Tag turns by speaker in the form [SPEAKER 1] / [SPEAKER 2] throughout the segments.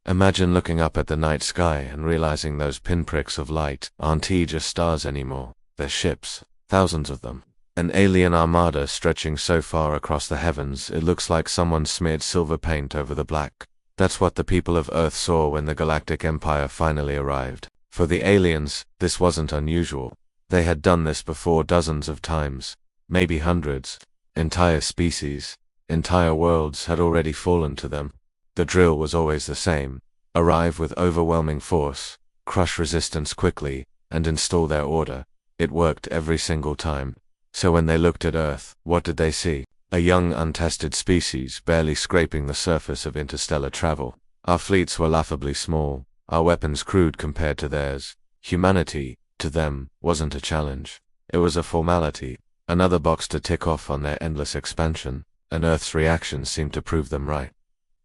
[SPEAKER 1] Imagine looking up at the night sky and realizing those pinpricks of light aren't just stars anymore. They're ships, thousands of them. An alien armada stretching so far across the heavens it looks like someone smeared silver paint over the black. That's what the people of Earth saw when the Galactic Empire finally arrived. For the aliens, this wasn't unusual. They had done this before dozens of times, maybe hundreds. Entire species, entire worlds had already fallen to them. The drill was always the same: arrive with overwhelming force, crush resistance quickly, and install their order. It worked every single time. So when they looked at Earth, what did they see? A young, untested species barely scraping the surface of interstellar travel. Our fleets were laughably small, our weapons crude compared to theirs. Humanity, to them, wasn't a challenge. It was a formality, another box to tick off on their endless expansion, and Earth's reactions seemed to prove them right.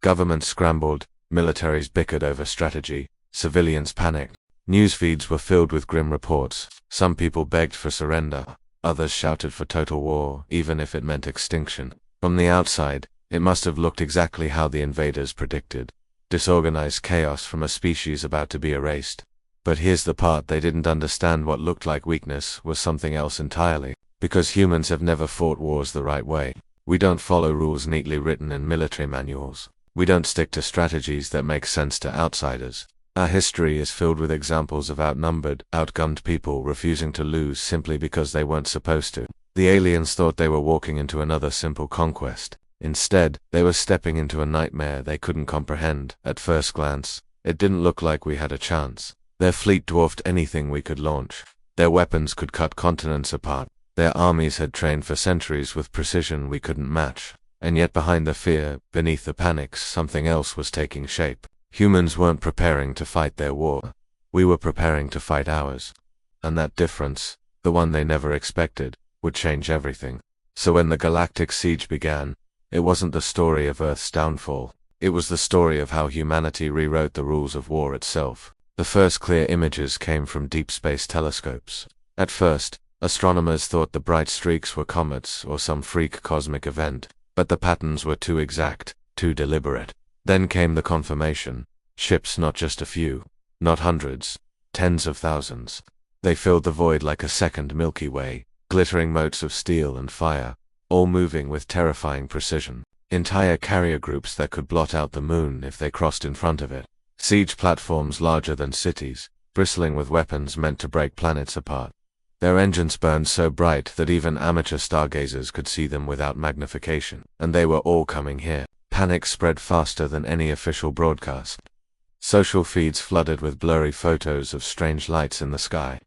[SPEAKER 1] Governments scrambled, militaries bickered over strategy, civilians panicked. News feeds were filled with grim reports. Some people begged for surrender, others shouted for total war, even if it meant extinction. From the outside, it must have looked exactly how the invaders predicted: disorganized chaos from a species about to be erased. But here's the part they didn't understand: what looked like weakness was something else entirely. Because humans have never fought wars the right way. We don't follow rules neatly written in military manuals. We don't stick to strategies that make sense to outsiders. Our history is filled with examples of outnumbered, outgunned people refusing to lose simply because they weren't supposed to. The aliens thought they were walking into another simple conquest. Instead, they were stepping into a nightmare they couldn't comprehend. At first glance, it didn't look like we had a chance. Their fleet dwarfed anything we could launch. Their weapons could cut continents apart. Their armies had trained for centuries with precision we couldn't match. And yet behind the fear, beneath the panics, something else was taking shape. Humans weren't preparing to fight their war. We were preparing to fight ours. And that difference, the one they never expected, would change everything. So when the Galactic Siege began, it wasn't the story of Earth's downfall. It was the story of how humanity rewrote the rules of war itself. The first clear images came from deep space telescopes. At first, astronomers thought the bright streaks were comets or some freak cosmic event, but the patterns were too exact, too deliberate. Then came the confirmation: ships, not just a few, not hundreds, tens of thousands. They filled the void like a second Milky Way, glittering motes of steel and fire, all moving with terrifying precision. Entire carrier groups that could blot out the moon if they crossed in front of it. Siege platforms larger than cities, bristling with weapons meant to break planets apart. Their engines burned so bright that even amateur stargazers could see them without magnification. And they were all coming here. Panic spread faster than any official broadcast. Social feeds flooded with blurry photos of strange lights in the sky.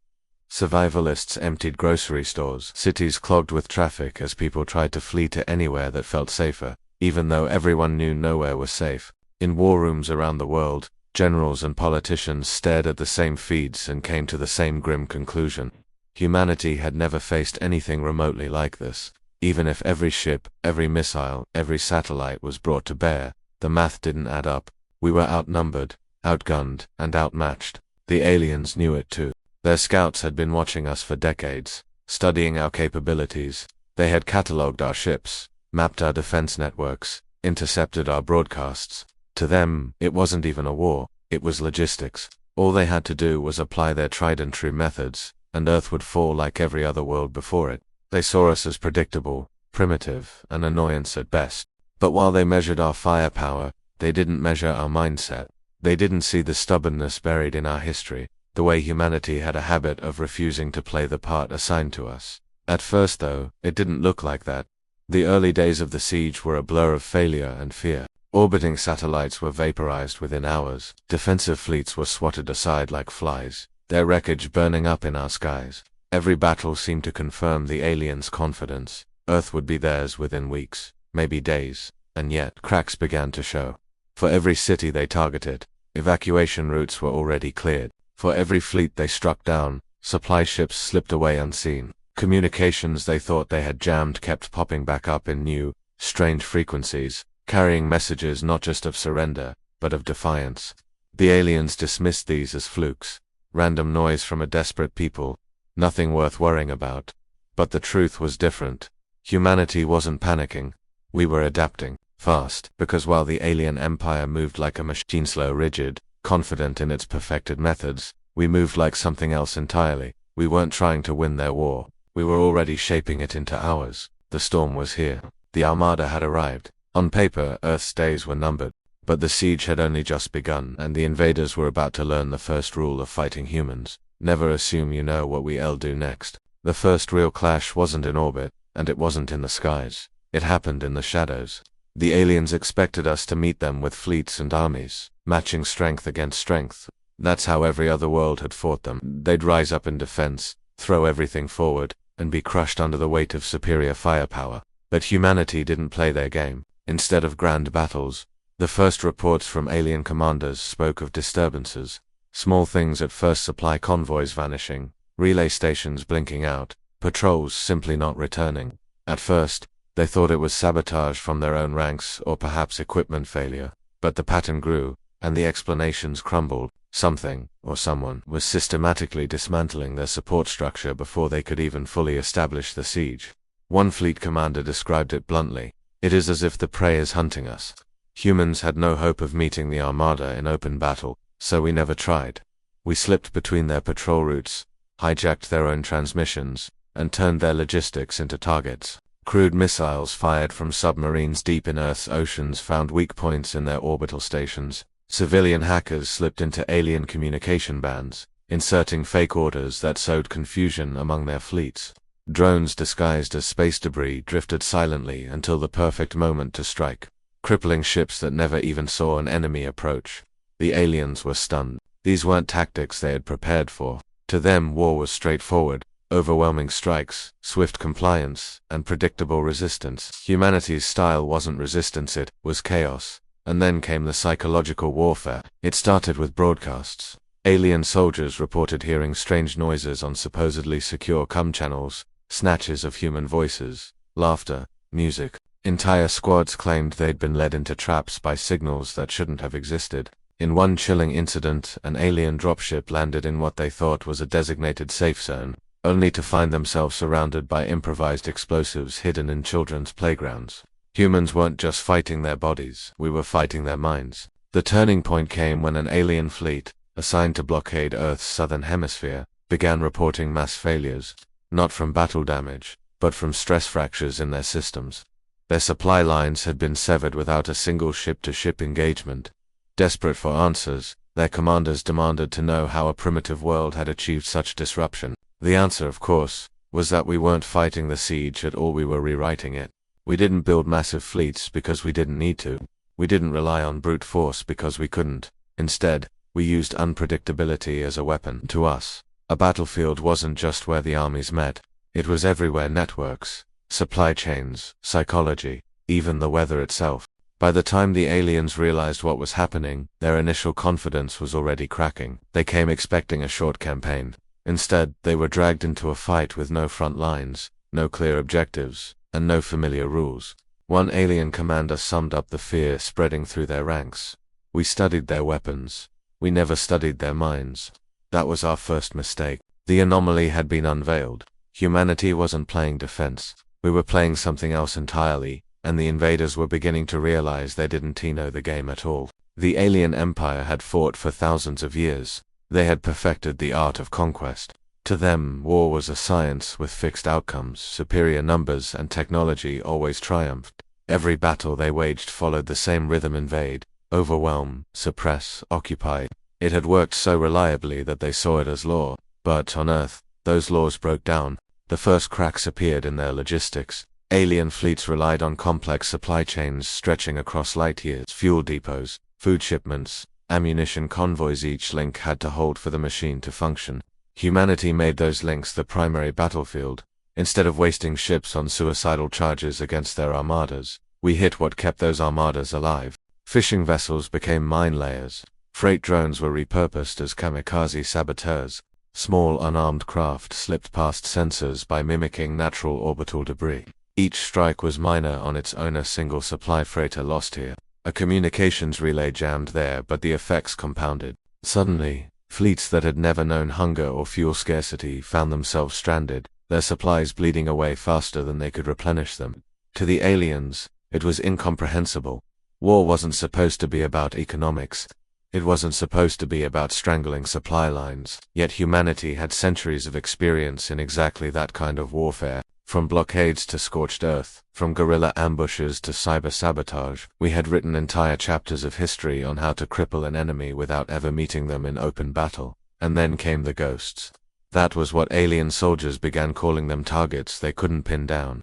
[SPEAKER 1] Survivalists emptied grocery stores, cities clogged with traffic as people tried to flee to anywhere that felt safer, even though everyone knew nowhere was safe. In war rooms around the world, generals and politicians stared at the same feeds and came to the same grim conclusion: humanity had never faced anything remotely like this. Even if every ship, every missile, every satellite was brought to bear, the math didn't add up. We were outnumbered, outgunned, and outmatched. The aliens knew it too. Their scouts had been watching us for decades, studying our capabilities. They had catalogued our ships, mapped our defense networks, intercepted our broadcasts. To them, it wasn't even a war, it was logistics. All they had to do was apply their tried and true methods, and Earth would fall like every other world before it. They saw us as predictable, primitive, an annoyance at best. But while they measured our firepower, they didn't measure our mindset. They didn't see the stubbornness buried in our history, the way humanity had a habit of refusing to play the part assigned to us. At first, though, it didn't look like that. The early days of the siege were a blur of failure and fear. Orbiting satellites were vaporized within hours. Defensive fleets were swatted aside like flies, their wreckage burning up in our skies. Every battle seemed to confirm the aliens' confidence. Earth would be theirs within weeks, maybe days, and yet cracks began to show. For every city they targeted, evacuation routes were already cleared. For every fleet they struck down, supply ships slipped away unseen. Communications they thought they had jammed kept popping back up in new, strange frequencies, carrying messages not just of surrender, but of defiance. The aliens dismissed these as flukes, random noise from a desperate people, nothing worth worrying about. But the truth was different. Humanity wasn't panicking. We were adapting. Fast, because while the alien empire moved like a machine, slow, rigid, confident in its perfected methods, we moved like something else entirely. We weren't trying to win their war. We were already shaping it into ours. The storm was here. The Armada had arrived. On paper, Earth's days were numbered. But the siege had only just begun, and the invaders were about to learn the first rule of fighting humans. Never assume you know what we'll do next. The first real clash wasn't in orbit, and it wasn't in the skies. It happened in the shadows. The aliens expected us to meet them with fleets and armies, matching strength against strength. That's how every other world had fought them. They'd rise up in defense, throw everything forward, and be crushed under the weight of superior firepower. But humanity didn't play their game. Instead of grand battles, the first reports from alien commanders spoke of disturbances. Small things at first: supply convoys vanishing, relay stations blinking out, patrols simply not returning. At first, they thought it was sabotage from their own ranks or perhaps equipment failure. But the pattern grew, and the explanations crumbled. Something, or someone, was systematically dismantling their support structure before they could even fully establish the siege. One fleet commander described it bluntly: "It is as if the prey is hunting us." Humans had no hope of meeting the Armada in open battle, so we never tried. We slipped between their patrol routes, hijacked their own transmissions, and turned their logistics into targets. Crude missiles fired from submarines deep in Earth's oceans found weak points in their orbital stations. Civilian hackers slipped into alien communication bands, inserting fake orders that sowed confusion among their fleets. Drones disguised as space debris drifted silently until the perfect moment to strike, crippling ships that never even saw an enemy approach. The aliens were stunned. These weren't tactics they had prepared for. To them, war was straightforward: overwhelming strikes, swift compliance, and predictable resistance. Humanity's style wasn't resistance, it was chaos. And then came the psychological warfare. It started with broadcasts. Alien soldiers reported hearing strange noises on supposedly secure comm channels, snatches of human voices, laughter, music. Entire squads claimed they'd been led into traps by signals that shouldn't have existed. In one chilling incident, an alien dropship landed in what they thought was a designated safe zone, only to find themselves surrounded by improvised explosives hidden in children's playgrounds. Humans weren't just fighting their bodies, we were fighting their minds. The turning point came when an alien fleet, assigned to blockade Earth's southern hemisphere, began reporting mass failures, not from battle damage, but from stress fractures in their systems. Their supply lines had been severed without a single ship-to-ship engagement. Desperate for answers, their commanders demanded to know how a primitive world had achieved such disruption. The answer, of course, was that we weren't fighting the siege at all, we were rewriting it. We didn't build massive fleets because we didn't need to. We didn't rely on brute force because we couldn't. Instead, we used unpredictability as a weapon. To us, a battlefield wasn't just where the armies met. It was everywhere: networks, supply chains, psychology, even the weather itself. By the time the aliens realized what was happening, their initial confidence was already cracking. They came expecting a short campaign. Instead, they were dragged into a fight with no front lines, no clear objectives, and no familiar rules. One alien commander summed up the fear spreading through their ranks: "We studied their weapons. We never studied their minds." That was our first mistake. The anomaly had been unveiled. Humanity wasn't playing defense. We were playing something else entirely, and the invaders were beginning to realize they didn't know the game at all. The alien empire had fought for thousands of years. They had perfected the art of conquest. To them, war was a science with fixed outcomes. Superior numbers and technology always triumphed. Every battle they waged followed the same rhythm: invade, overwhelm, suppress, occupy. It had worked so reliably that they saw it as law. But on Earth, those laws broke down. The first cracks appeared in their logistics. Alien fleets relied on complex supply chains stretching across light years: fuel depots, food shipments, ammunition convoys. Each link had to hold for the machine to function. Humanity made those links the primary battlefield. Instead of wasting ships on suicidal charges against their armadas, we hit what kept those armadas alive. Fishing vessels became mine layers. Freight drones were repurposed as kamikaze saboteurs. Small unarmed craft slipped past sensors by mimicking natural orbital debris. Each strike was minor on its own: a single supply freighter lost here, a communications relay jammed there, but the effects compounded. Suddenly, fleets that had never known hunger or fuel scarcity found themselves stranded, their supplies bleeding away faster than they could replenish them. To the aliens, It was incomprehensible. War wasn't supposed to be about economics. It wasn't supposed to be about strangling supply lines. Yet humanity had centuries of experience in exactly that kind of warfare. From blockades to scorched earth, from guerrilla ambushes to cyber sabotage, we had written entire chapters of history on how to cripple an enemy without ever meeting them in open battle. And then came the ghosts. That was what alien soldiers began calling them, targets they couldn't pin down.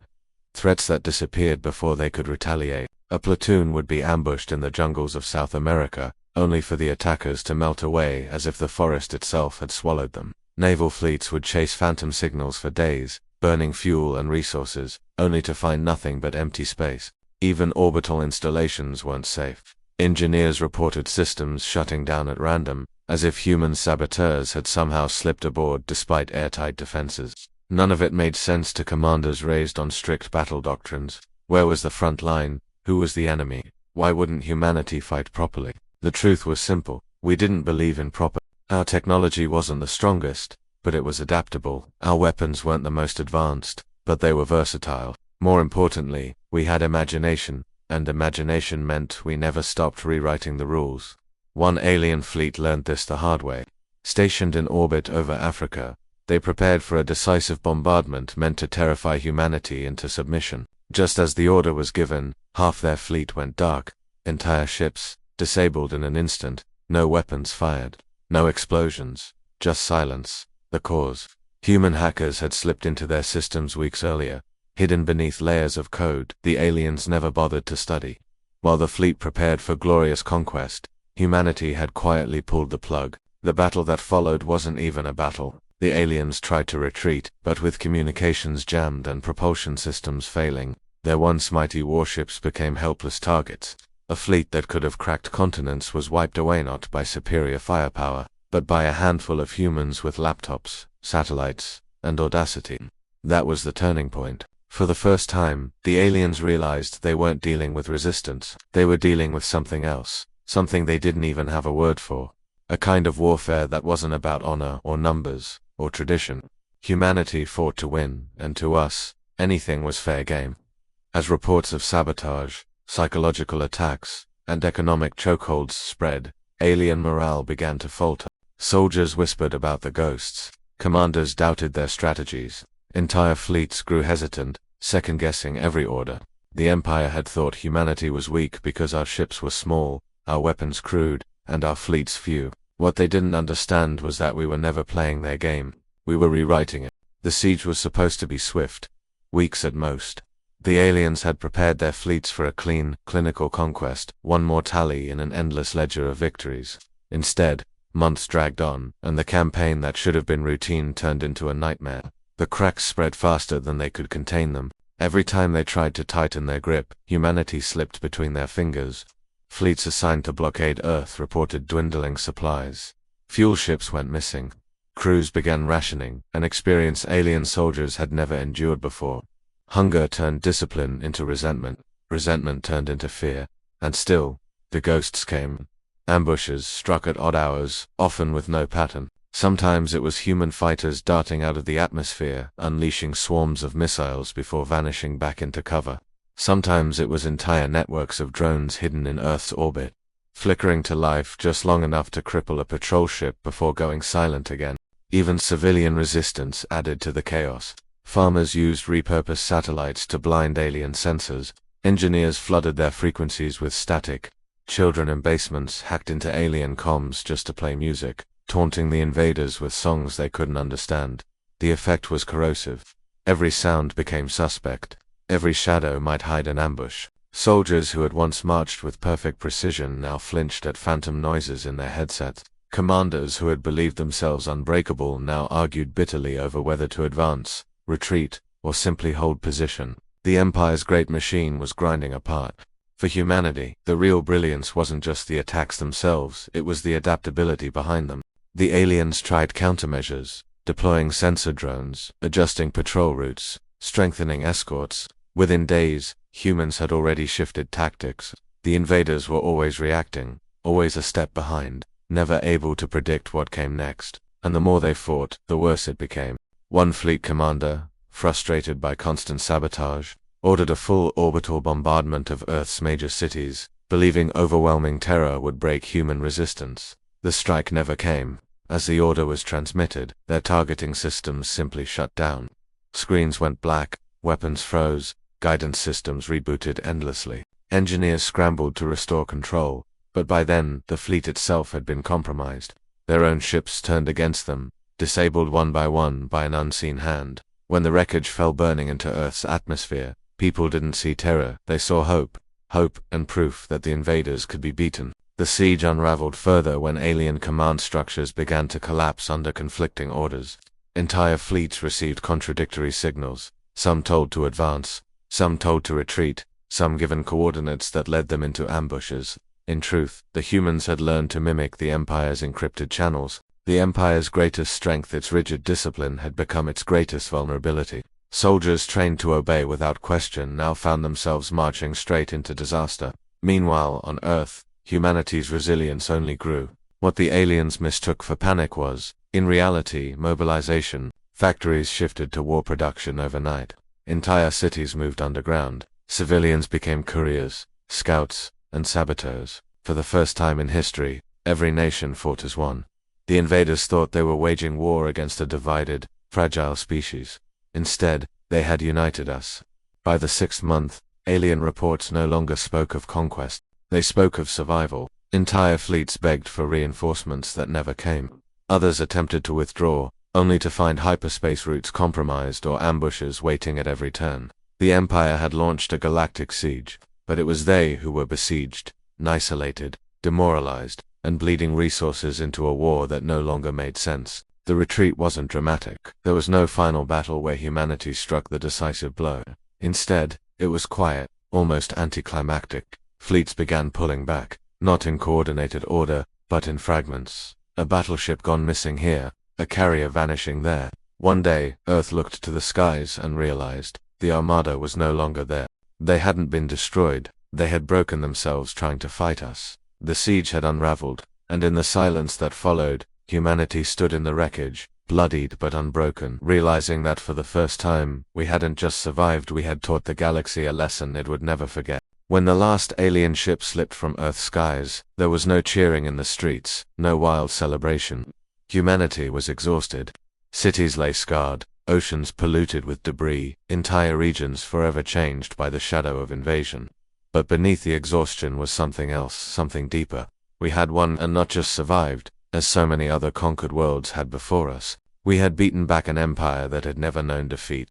[SPEAKER 1] Threats that disappeared before they could retaliate. A platoon would be ambushed in the jungles of South America, only for the attackers to melt away as if the forest itself had swallowed them. Naval fleets would chase phantom signals for days, burning fuel and resources, only to find nothing but empty space. Even orbital installations weren't safe. Engineers reported systems shutting down at random, as if human saboteurs had somehow slipped aboard despite airtight defenses. None of it made sense to commanders raised on strict battle doctrines. Where was the front line? Who was the enemy? Why wouldn't humanity fight properly? The truth was simple. We didn't believe in proper. Our technology wasn't the strongest, but it was adaptable. Our weapons weren't the most advanced, but they were versatile. More importantly, we had imagination, and imagination meant we never stopped rewriting the rules. One alien fleet learned this the hard way. Stationed in orbit over Africa, they prepared for a decisive bombardment meant to terrify humanity into submission. Just as the order was given, half their fleet went dark. Entire ships, disabled in an instant, no weapons fired, no explosions, just silence. The cause? Human hackers had slipped into their systems weeks earlier, hidden beneath layers of code the aliens never bothered to study. While the fleet prepared for glorious conquest, humanity had quietly pulled the plug. The battle that followed wasn't even a battle. The aliens tried to retreat, but with communications jammed and propulsion systems failing, their once mighty warships became helpless targets. A fleet that could have cracked continents was wiped away not by superior firepower, but by a handful of humans with laptops, satellites, and audacity. That was the turning point. For the first time, the aliens realized they weren't dealing with resistance. They were dealing with something else, something they didn't even have a word for. A kind of warfare that wasn't about honor or numbers or tradition. Humanity fought to win, and to us, anything was fair game. As reports of sabotage, psychological attacks, and economic chokeholds spread, alien morale began to falter. Soldiers whispered about the ghosts. Commanders doubted their strategies. Entire fleets grew hesitant, second-guessing every order. The Empire had thought humanity was weak because our ships were small, our weapons crude, and our fleets few. What they didn't understand was that we were never playing their game. We were rewriting it. The siege was supposed to be swift, weeks at most. The aliens had prepared their fleets for a clean, clinical conquest, one more tally in an endless ledger of victories. Instead, months dragged on, and the campaign that should have been routine turned into a nightmare. The cracks spread faster than they could contain them. Every time they tried to tighten their grip, humanity slipped between their fingers. Fleets assigned to blockade Earth reported dwindling supplies. Fuel ships went missing. Crews began rationing, an experience alien soldiers had never endured before. Hunger turned discipline into resentment. Resentment turned into fear. And still, the ghosts came. Ambushes struck at odd hours, often with no pattern. Sometimes it was human fighters darting out of the atmosphere, unleashing swarms of missiles before vanishing back into cover. Sometimes it was entire networks of drones hidden in Earth's orbit, flickering to life just long enough to cripple a patrol ship before going silent again. Even civilian resistance added to the chaos. Farmers used repurposed satellites to blind alien sensors. Engineers flooded their frequencies with static. Children in basements hacked into alien comms just to play music, taunting the invaders with songs they couldn't understand. The effect was corrosive. Every sound became suspect. Every shadow might hide an ambush. Soldiers who had once marched with perfect precision now flinched at phantom noises in their headsets. Commanders who had believed themselves unbreakable now argued bitterly over whether to advance, retreat, or simply hold position. The Empire's great machine was grinding apart. For humanity, the real brilliance wasn't just the attacks themselves, it was the adaptability behind them. The aliens tried countermeasures, deploying sensor drones, adjusting patrol routes, strengthening escorts. Within days, humans had already shifted tactics. The invaders were always reacting, always a step behind, never able to predict what came next. And the more they fought, the worse it became. One fleet commander, frustrated by constant sabotage, ordered a full orbital bombardment of Earth's major cities, believing overwhelming terror would break human resistance. The strike never came. As the order was transmitted, their targeting systems simply shut down. Screens went black, weapons froze, guidance systems rebooted endlessly. Engineers scrambled to restore control, but by then, the fleet itself had been compromised. Their own ships turned against them, disabled one by an unseen hand. When the wreckage fell burning into Earth's atmosphere, people didn't see terror, they saw hope. Hope and proof that the invaders could be beaten. The siege unraveled further when alien command structures began to collapse under conflicting orders. Entire fleets received contradictory signals, some told to advance, some told to retreat, some given coordinates that led them into ambushes. In truth, the humans had learned to mimic the Empire's encrypted channels. The Empire's greatest strength, its rigid discipline, had become its greatest vulnerability. Soldiers trained to obey without question now found themselves marching straight into disaster. Meanwhile, on Earth, humanity's resilience only grew. What the aliens mistook for panic was, in reality, mobilization. Factories shifted to war production overnight. Entire cities moved underground. Civilians became couriers, scouts, and saboteurs. For the first time in history, every nation fought as one. The invaders thought they were waging war against a divided, fragile species. Instead, they had united us. By the 6th month, alien reports no longer spoke of conquest. They spoke of survival. Entire fleets begged for reinforcements that never came. Others attempted to withdraw, only to find hyperspace routes compromised or ambushes waiting at every turn. The Empire had launched a galactic siege, but it was they who were besieged, isolated, demoralized, and bleeding resources into a war that no longer made sense. The retreat wasn't dramatic. There was no final battle where humanity struck the decisive blow. Instead, it was quiet, almost anticlimactic. Fleets began pulling back, not in coordinated order, but in fragments. A battleship gone missing here, a carrier vanishing there. One day, Earth looked to the skies and realized the Armada was no longer there. They hadn't been destroyed, they had broken themselves trying to fight us. The siege had unraveled, and in the silence that followed, humanity stood in the wreckage, bloodied but unbroken, realizing that for the first time, we hadn't just survived, we had taught the galaxy a lesson it would never forget. When the last alien ship slipped from Earth's skies, there was no cheering in the streets, no wild celebration. Humanity was exhausted. Cities lay scarred, oceans polluted with debris, entire regions forever changed by the shadow of invasion. But beneath the exhaustion was something else, something deeper. We had won and not just survived, as so many other conquered worlds had before us. We had beaten back an empire that had never known defeat.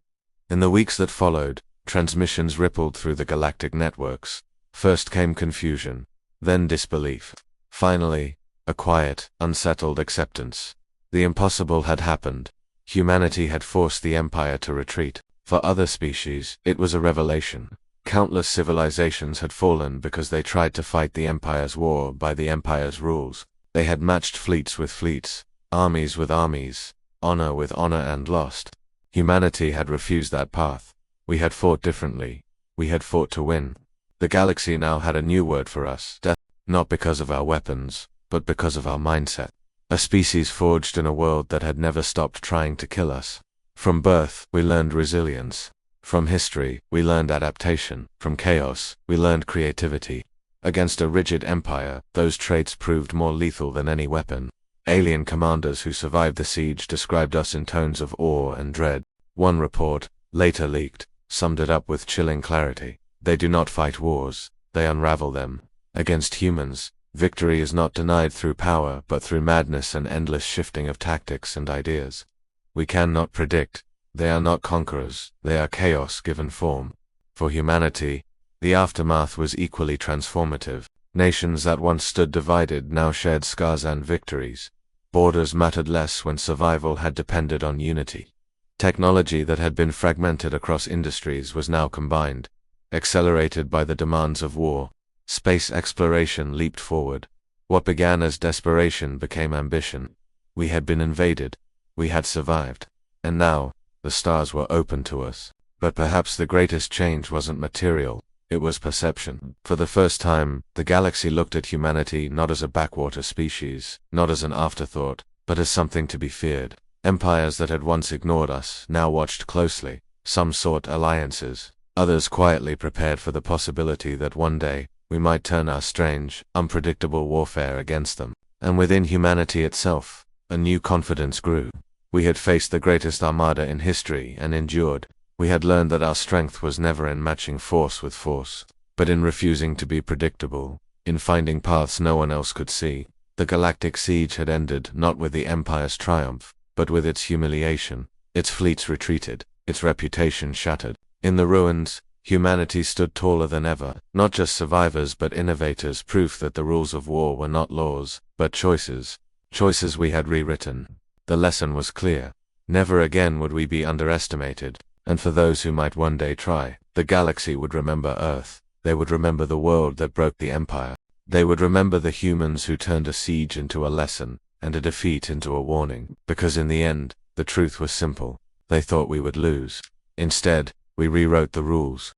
[SPEAKER 1] In the weeks that followed, transmissions rippled through the galactic networks. First came confusion, then disbelief. Finally, a quiet, unsettled acceptance. The impossible had happened. Humanity had forced the Empire to retreat. For other species, it was a revelation. Countless civilizations had fallen because they tried to fight the Empire's war by the Empire's rules. They had matched fleets with fleets, armies with armies, honor with honor, and lost. Humanity had refused that path. We had fought differently. We had fought to win. The galaxy now had a new word for us, death, not because of our weapons, but because of our mindset. A species forged in a world that had never stopped trying to kill us. From birth, we learned resilience. From history, we learned adaptation. From chaos, we learned creativity. Against a rigid empire, those traits proved more lethal than any weapon. Alien commanders who survived the siege described us in tones of awe and dread. One report, later leaked, summed it up with chilling clarity. They do not fight wars, they unravel them. Against humans, victory is not denied through power but through madness and endless shifting of tactics and ideas. We cannot predict. They are not conquerors, they are chaos given form. For humanity, the aftermath was equally transformative. Nations that once stood divided now shared scars and victories. Borders mattered less when survival had depended on unity. Technology that had been fragmented across industries was now combined. Accelerated by the demands of war, space exploration leaped forward. What began as desperation became ambition. We had been invaded. We had survived. And now, the stars were open to us. But perhaps the greatest change wasn't material, it was perception. For the first time, the galaxy looked at humanity not as a backwater species, not as an afterthought, but as something to be feared. Empires that had once ignored us now watched closely. Some sought alliances, Others quietly prepared for the possibility that one day, we might turn our strange, unpredictable warfare against them. And within humanity itself, a new confidence grew. We had faced the greatest armada in history and endured. We had learned that our strength was never in matching force with force, but in refusing to be predictable, in finding paths no one else could see. The Galactic Siege had ended not with the Empire's triumph, but with its humiliation. Its fleets retreated, its reputation shattered. In the ruins, humanity stood taller than ever, not just survivors but innovators, proof that the rules of war were not laws, but choices. Choices we had rewritten. The lesson was clear. Never again would we be underestimated, and for those who might one day try, the galaxy would remember Earth. They would remember the world that broke the Empire. They would remember the humans who turned a siege into a lesson, and a defeat into a warning. Because in the end, the truth was simple. They thought we would lose. Instead, we rewrote the rules.